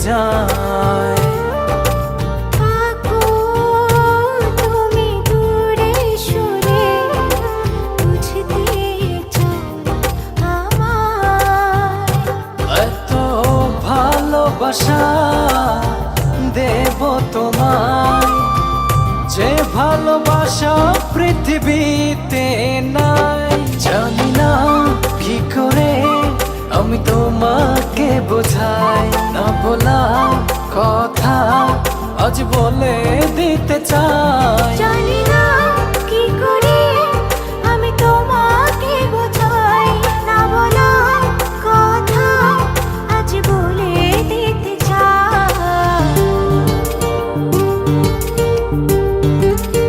যায়। ভালোবাসা দেব তোমায়, যে ভালোবাসা পৃথিবীতে নাই। জানি না কি করে আমি তোমাকে বোঝাই, না বলা কথা আজ বলে দিতে চাই।